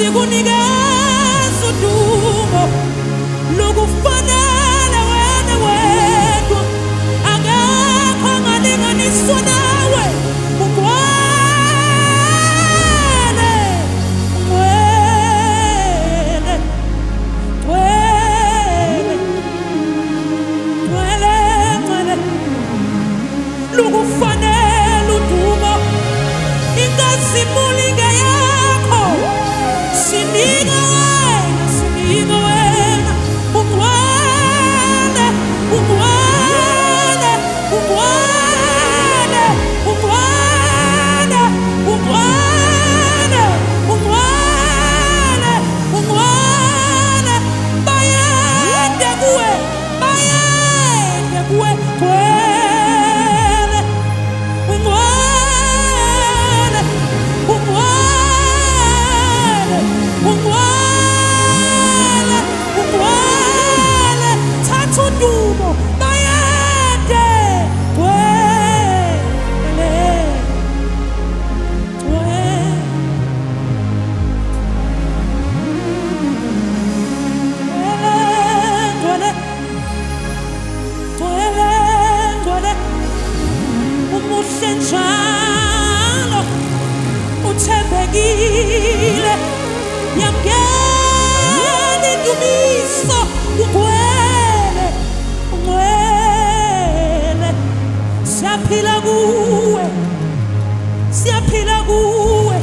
sikunikeza udumo lokufanele wena wedwa, akekho ongalinganiswa nawe. Ugcwele, ugcwele, ugcwele, ugcwele, ugcwele, lukufanele udumo. Inkazimulo ingeyakho, sinika wena, sinika wena. Ugcwele, ugcwele, ugcwele, ugcwele, ugcwele, ugcwele, ugcwele. Bayende kuwe, bayende kuwe. Ugcwele, ugcwele, ugcwele, ugcwele, ugcwele. Thatha udumo, bayende. Ugcwele, ugcwele, ugcwele, ugcwele, ugcwele. Umuhle njalo, uthembekile, yamkela indumiso. Ugcwele, ugcwele, siyaphila kuwe, siyaphila kuwe.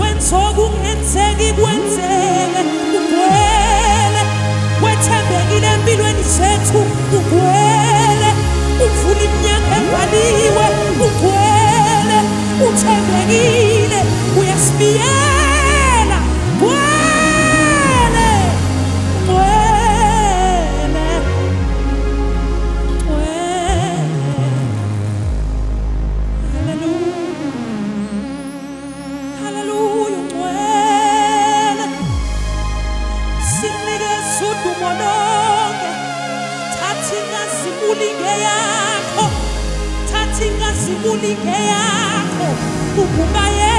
Wenza okungenzeki kwenzeke. Ugcwele, wethembekile empilweni zethu. Ugcwele, uvula iminyango evaliwe. Ugcwele, uthembekile, uyasibiyela. Ugcwele, ugcwele, ugcwele. Hallelujah, hallelujah, ugcwele. Sinikeza udumo lonke. Thatha inkazimulo ingeyakho, thatha inkazimulo ingeyakho. Ukubayenda